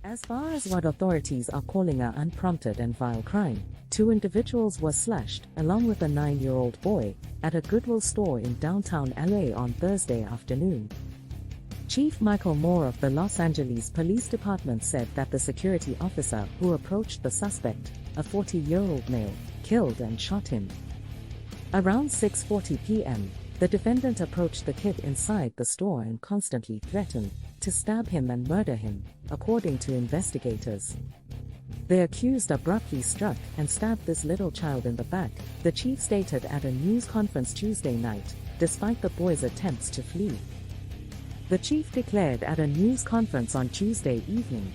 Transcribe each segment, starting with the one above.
As far as what authorities are calling an unprompted and vile crime, 2 individuals were slashed, along with a 9-year-old boy, at a Goodwill store in downtown LA on Thursday afternoon. Chief Michael Moore of the Los Angeles Police Department said that the security officer who approached the suspect, a 40-year-old male, killed and shot him. Around 6:40 p.m., the defendant approached the kid inside the store and constantly threatened to stab him and murder him, according to investigators. The accused abruptly struck and stabbed this little child in the back, the chief stated at a news conference Tuesday night, despite the boy's attempts to flee. The chief declared at a news conference on Tuesday evening.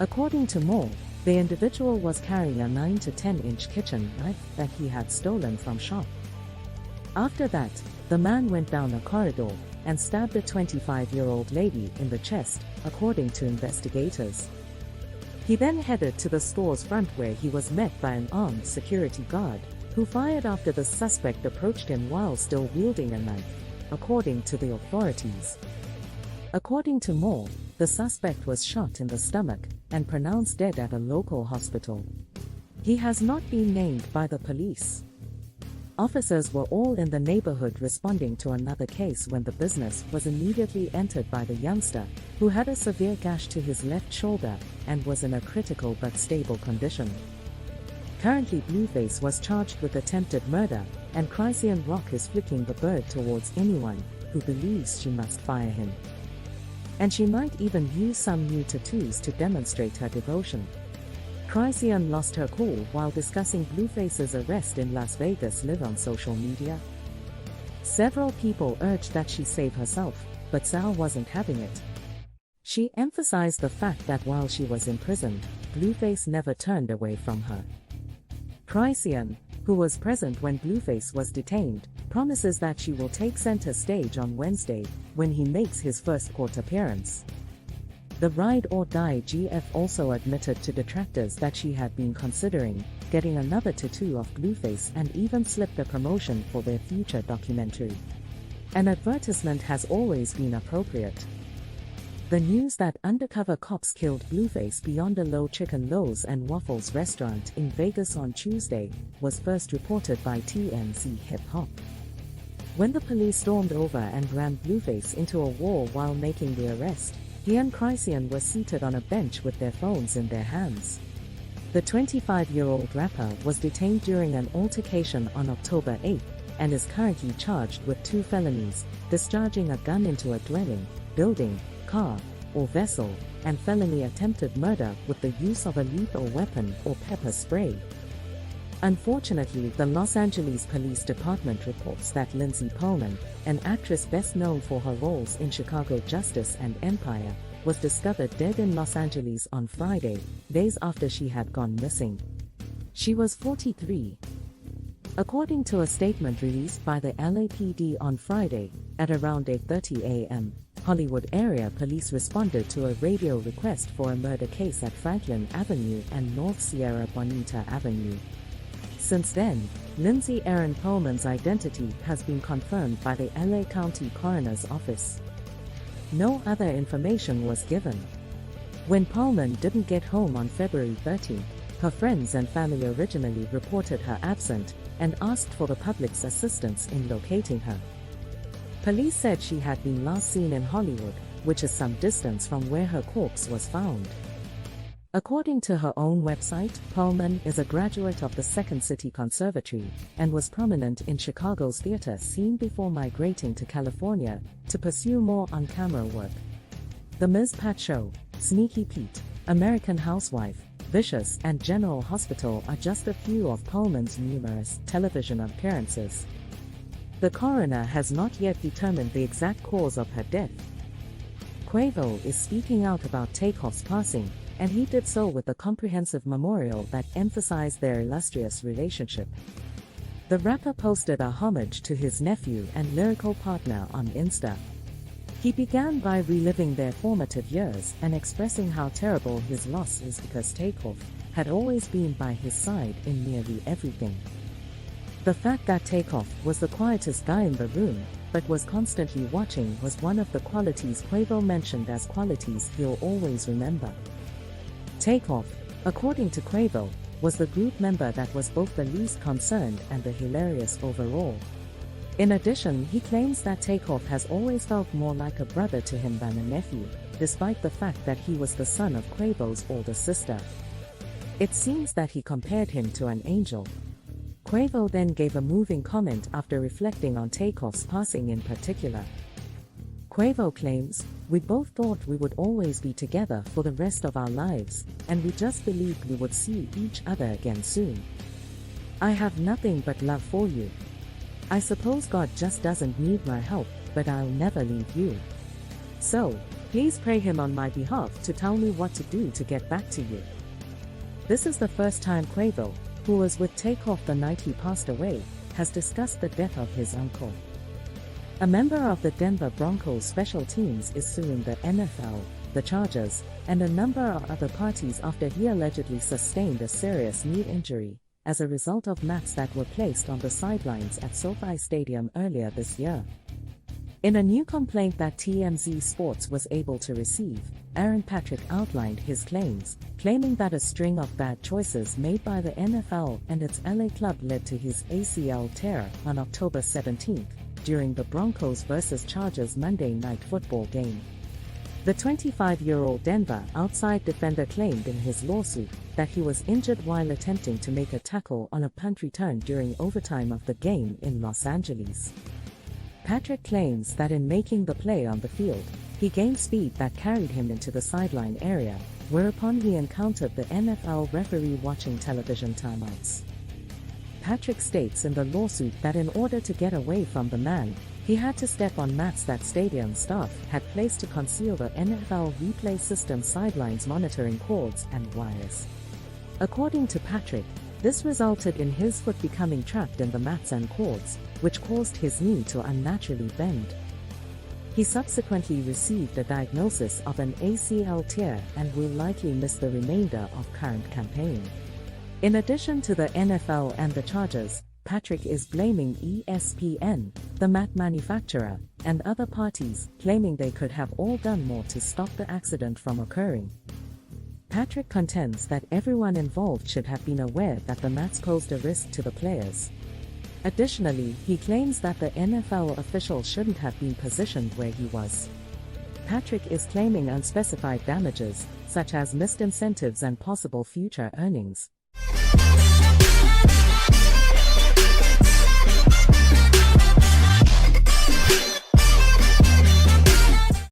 According to Moore, the individual was carrying a 9 to 10-inch kitchen knife that he had stolen from shop. After that, the man went down a corridor and stabbed a 25-year-old lady in the chest, according to investigators. He then headed to the store's front where he was met by an armed security guard, who fired after the suspect approached him while still wielding a knife, according to the authorities. According to Moore, the suspect was shot in the stomach and pronounced dead at a local hospital. He has not been named by the police. Officers were all in the neighborhood responding to another case when the business was immediately entered by the youngster, who had a severe gash to his left shoulder and was in a critical but stable condition. Currently, Blueface was charged with attempted murder, and Christian Rock is flicking the bird towards anyone who believes she must fire him. And she might even use some new tattoos to demonstrate her devotion. Christian lost her cool while discussing Blueface's arrest in Las Vegas live on social media. Several people urged that she save herself, but Sal wasn't having it. She emphasized the fact that while she was imprisoned, Blueface never turned away from her. Christian, who was present when Blueface was detained, promises that she will take center stage on Wednesday, when he makes his first court appearance. The Ride or Die GF also admitted to detractors that she had been considering getting another tattoo of Blueface and even slipped a promotion for their future documentary. An advertisement has always been appropriate. The news that undercover cops killed Blueface beyond a Low Chicken Lows and Waffles restaurant in Vegas on Tuesday was first reported by TMZ Hip Hop. When the police stormed over and ran Blueface into a wall while making the arrest, he and Christian were seated on a bench with their phones in their hands. The 25-year-old rapper was detained during an altercation on October 8 and is currently charged with 2 felonies, discharging a gun into a dwelling, building, car, or vessel, and felony attempted murder with the use of a lethal weapon or pepper spray. Unfortunately, the Los Angeles Police Department reports that Lindsay Pollman, an actress best known for her roles in Chicago Justice and Empire, was discovered dead in Los Angeles on Friday, days after she had gone missing. She was 43. According to a statement released by the LAPD on Friday, at around 8:30 a.m., Hollywood area police responded to a radio request for a murder case at Franklin Avenue and North Sierra Bonita Avenue. Since then, Lindsay Erin Pollman's identity has been confirmed by the LA County Coroner's Office. No other information was given. When Pollman didn't get home on February 13, her friends and family originally reported her absent and asked for the public's assistance in locating her. Police said she had been last seen in Hollywood, which is some distance from where her corpse was found. According to her own website, Pollman is a graduate of the Second City Conservatory and was prominent in Chicago's theater scene before migrating to California to pursue more on-camera work. The Ms. Pat Show, Sneaky Pete, American Housewife, Vicious, and General Hospital are just a few of Pollman's numerous television appearances. The coroner has not yet determined the exact cause of her death. Quavo is speaking out about Takeoff's passing, and he did so with a comprehensive memorial that emphasized their illustrious relationship. The rapper posted a homage to his nephew and lyrical partner on Insta. He began by reliving their formative years and expressing how terrible his loss is because Takeoff had always been by his side in nearly everything. The fact that Takeoff was the quietest guy in the room, but was constantly watching was one of the qualities Quavo mentioned as qualities he'll always remember. Takeoff, according to Quavo, was the group member that was both the least concerned and the hilarious overall. In addition, he claims that Takeoff has always felt more like a brother to him than a nephew, despite the fact that he was the son of Quavo's older sister. It seems that he compared him to an angel. Quavo then gave a moving comment after reflecting on Takeoff's passing in particular. Quavo claims, "We both thought we would always be together for the rest of our lives, and we just believed we would see each other again soon. I have nothing but love for you. I suppose God just doesn't need my help, but I'll never leave you. So, please pray him on my behalf to tell me what to do to get back to you." This is the first time Quavo, who was with Takeoff the night he passed away, has discussed the death of his uncle. A member of the Denver Broncos special teams is suing the NFL, the Chargers, and a number of other parties after he allegedly sustained a serious knee injury as a result of mats that were placed on the sidelines at SoFi Stadium earlier this year. In a new complaint that TMZ Sports was able to receive, Aaron Patrick outlined his claims, claiming that a string of bad choices made by the NFL and its LA club led to his ACL tear on October 17th, during the Broncos vs. Chargers Monday Night Football game. The 25-year-old Denver outside defender claimed in his lawsuit that he was injured while attempting to make a tackle on a punt return during overtime of the game in Los Angeles. Patrick claims that in making the play on the field, he gained speed that carried him into the sideline area, whereupon he encountered the NFL referee watching television timeouts. Patrick states in the lawsuit that in order to get away from the man, he had to step on mats that stadium staff had placed to conceal the NFL replay system sidelines monitoring cords and wires. According to Patrick, this resulted in his foot becoming trapped in the mats and cords, which caused his knee to unnaturally bend. He subsequently received a diagnosis of an ACL tear and will likely miss the remainder of current campaign. In addition to the NFL and the Chargers, Patrick is blaming ESPN, the mat manufacturer, and other parties, claiming they could have all done more to stop the accident from occurring. Patrick contends that everyone involved should have been aware that the mats posed a risk to the players. Additionally, he claims that the NFL official shouldn't have been positioned where he was. Patrick is claiming unspecified damages, such as missed incentives and possible future earnings.